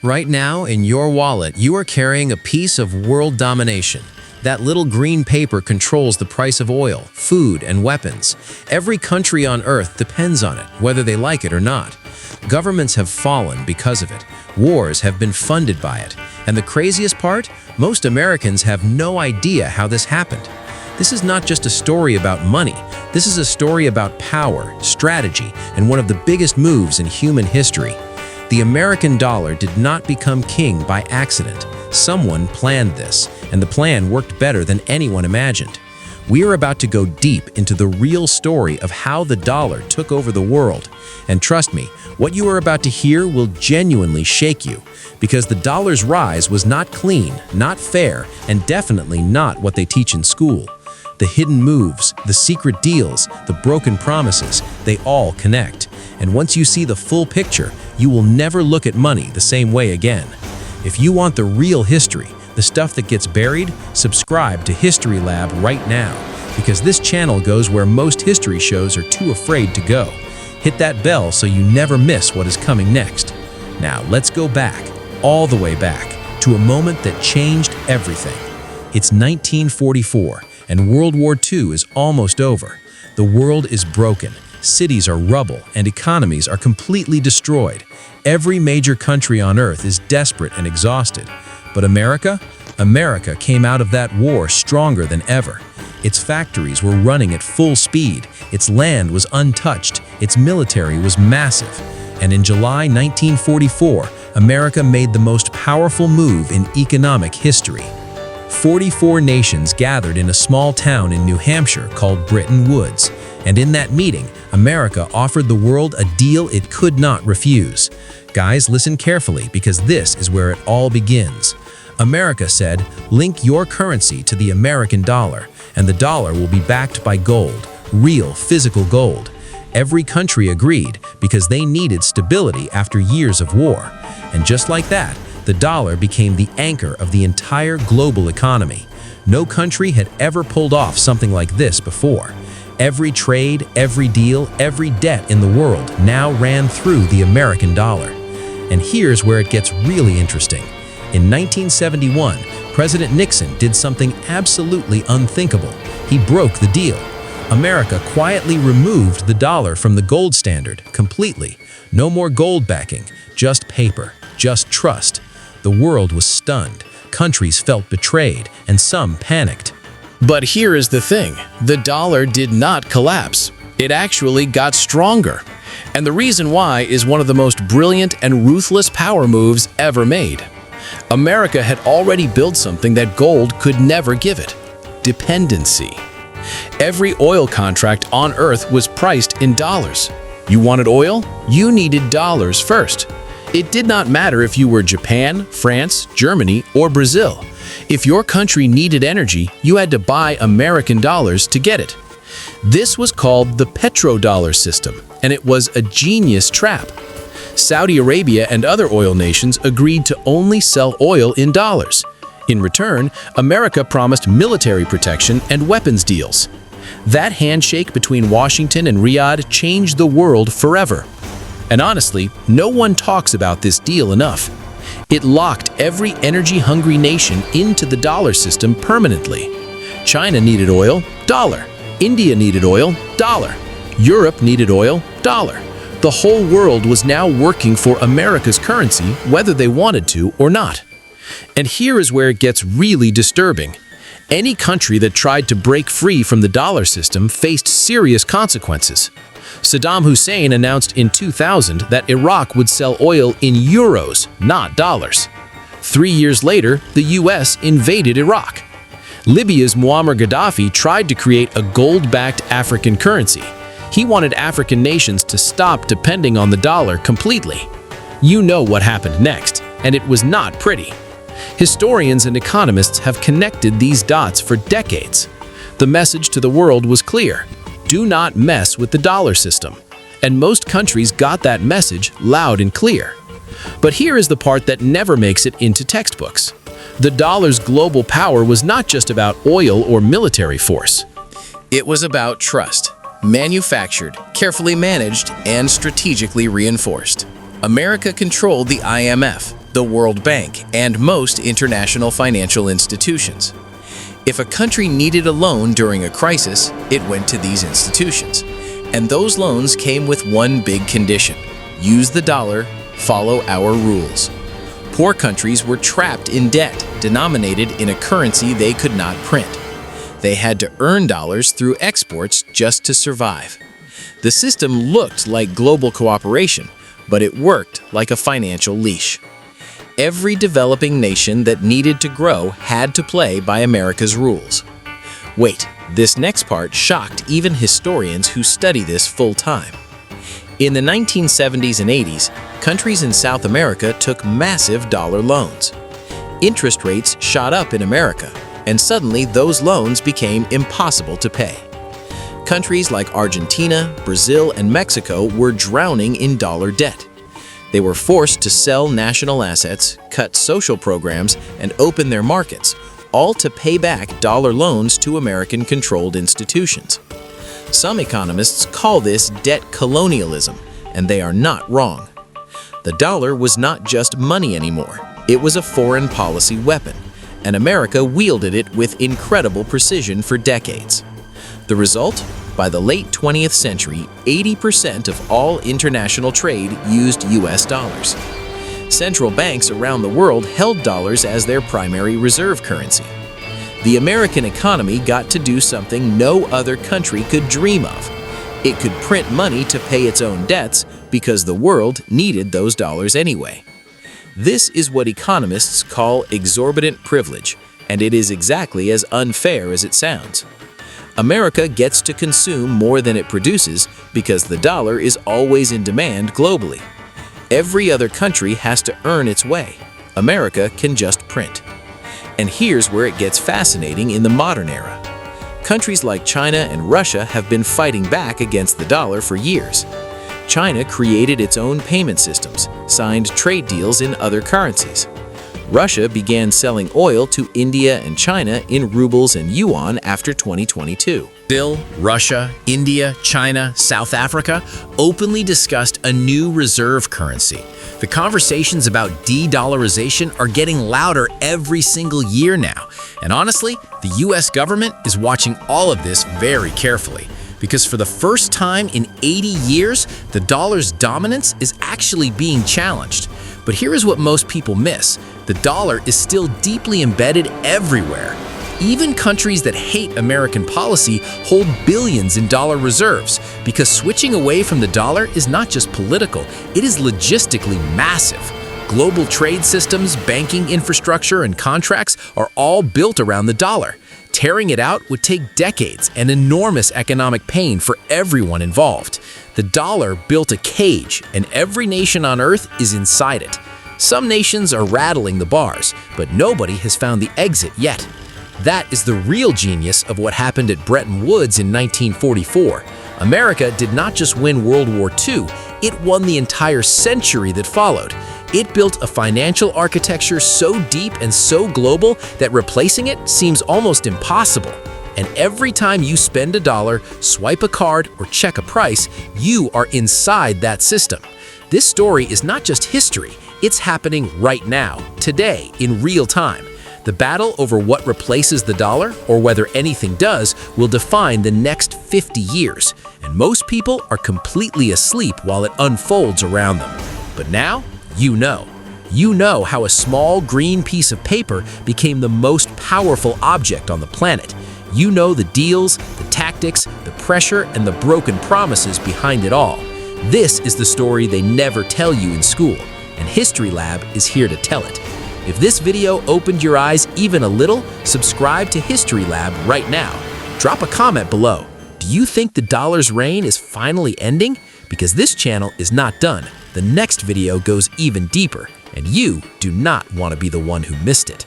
Right now, in your wallet, you are carrying a piece of world domination. That little green paper controls the price of oil, food, and weapons. Every country on Earth depends on it, whether they like it or not. Governments have fallen because of it. Wars have been funded by it. And the craziest part? Most Americans have no idea how this happened. This is not just a story about money. This is a story about power, strategy, and one of the biggest moves in human history. The American dollar did not become king by accident. Someone planned this, and the plan worked better than anyone imagined. We are about to go deep into the real story of how the dollar took over the world. And trust me, what you are about to hear will genuinely shake you, because the dollar's rise was not clean, not fair, and definitely not what they teach in school. The hidden moves, the secret deals, the broken promises, they all connect. And once you see the full picture, you will never look at money the same way again. If you want the real history, the stuff that gets buried, subscribe to History Lab right now, because this channel goes where most history shows are too afraid to go. Hit that bell so you never miss what is coming next. Now let's go back, all the way back, to a moment that changed everything. It's 1944, and World War II is almost over. The world is broken, cities are rubble, and economies are completely destroyed. Every major country on Earth is desperate and exhausted. But America? America came out of that war stronger than ever. Its factories were running at full speed, its land was untouched, its military was massive. And in July 1944, America made the most powerful move in economic history. 44 nations gathered in a small town in New Hampshire called Bretton Woods, and in that meeting, America offered the world a deal it could not refuse. Guys, listen carefully, because this is where it all begins. America said, link your currency to the American dollar, and the dollar will be backed by gold, real physical gold. Every country agreed because they needed stability after years of war. And just like that, the dollar became the anchor of the entire global economy. No country had ever pulled off something like this before. Every trade, every deal, every debt in the world now ran through the American dollar. And here's where it gets really interesting. In 1971, President Nixon did something absolutely unthinkable. He broke the deal. America quietly removed the dollar from the gold standard completely. No more gold backing, just paper, just trust. The world was stunned. Countries felt betrayed, and some panicked. But here is the thing, the dollar did not collapse. It actually got stronger. And the reason why is one of the most brilliant and ruthless power moves ever made. America had already built something that gold could never give it: dependency. Every oil contract on Earth was priced in dollars. You wanted oil? You needed dollars first. It did not matter if you were Japan, France, Germany, or Brazil. If your country needed energy, you had to buy American dollars to get it. This was called the Petrodollar System, and it was a genius trap. Saudi Arabia and other oil nations agreed to only sell oil in dollars. In return, America promised military protection and weapons deals. That handshake between Washington and Riyadh changed the world forever. And honestly, no one talks about this deal enough. It locked every energy-hungry nation into the dollar system permanently. China needed oil, dollar. India needed oil, dollar. Europe needed oil, dollar. The whole world was now working for America's currency, whether they wanted to or not. And here is where it gets really disturbing. Any country that tried to break free from the dollar system faced serious consequences. Saddam Hussein announced in 2000 that Iraq would sell oil in euros, not dollars. 3 years later, the US invaded Iraq. Libya's Muammar Gaddafi tried to create a gold-backed African currency. He wanted African nations to stop depending on the dollar completely. You know what happened next, and it was not pretty. Historians and economists have connected these dots for decades. The message to the world was clear: do not mess with the dollar system. And most countries got that message loud and clear. But here is the part that never makes it into textbooks. The dollar's global power was not just about oil or military force. It was about trust, manufactured, carefully managed, and strategically reinforced. America controlled the IMF, the World Bank, and most international financial institutions. If a country needed a loan during a crisis, it went to these institutions. And those loans came with one big condition: use the dollar, follow our rules. Poor countries were trapped in debt, denominated in a currency they could not print. They had to earn dollars through exports just to survive. The system looked like global cooperation, but it worked like a financial leash. Every developing nation that needed to grow had to play by America's rules. Wait, this next part shocked even historians who study this full-time. In the 1970s and 80s, countries in South America took massive dollar loans. Interest rates shot up in America, and suddenly those loans became impossible to pay. Countries like Argentina, Brazil, and Mexico were drowning in dollar debt. They were forced to sell national assets, cut social programs, and open their markets, all to pay back dollar loans to American-controlled institutions. Some economists call this debt colonialism, and they are not wrong. The dollar was not just money anymore. It was a foreign policy weapon, and America wielded it with incredible precision for decades. The result? By the late 20th century, 80% of all international trade used US dollars. Central banks around the world held dollars as their primary reserve currency. The American economy got to do something no other country could dream of. It could print money to pay its own debts because the world needed those dollars anyway. This is what economists call exorbitant privilege, and it is exactly as unfair as it sounds. America gets to consume more than it produces because the dollar is always in demand globally. Every other country has to earn its way. America can just print. And here's where it gets fascinating in the modern era. Countries like China and Russia have been fighting back against the dollar for years. China created its own payment systems, signed trade deals in other currencies. Russia began selling oil to India and China in rubles and yuan after 2022. Still, Russia, India, China, South Africa openly discussed a new reserve currency. The conversations about de-dollarization are getting louder every single year now. And honestly, the US government is watching all of this very carefully. Because for the first time in 80 years, the dollar's dominance is actually being challenged. But here is what most people miss. The dollar is still deeply embedded everywhere. Even countries that hate American policy hold billions in dollar reserves because switching away from the dollar is not just political, it is logistically massive. Global trade systems, banking infrastructure, and contracts are all built around the dollar. Tearing it out would take decades and enormous economic pain for everyone involved. The dollar built a cage, and every nation on Earth is inside it. Some nations are rattling the bars, but nobody has found the exit yet. That is the real genius of what happened at Bretton Woods in 1944. America did not just win World War II, it won the entire century that followed. It built a financial architecture so deep and so global that replacing it seems almost impossible. And every time you spend a dollar, swipe a card, or check a price, you are inside that system. This story is not just history, it's happening right now, today, in real time. The battle over what replaces the dollar, or whether anything does, will define the next 50 years. And most people are completely asleep while it unfolds around them. But now, you know. You know how a small green piece of paper became the most powerful object on the planet. You know the deals, the tactics, the pressure, and the broken promises behind it all. This is the story they never tell you in school, and History Lab is here to tell it. If this video opened your eyes even a little, subscribe to History Lab right now. Drop a comment below. Do you think the dollar's reign is finally ending? Because this channel is not done. The next video goes even deeper, and you do not want to be the one who missed it.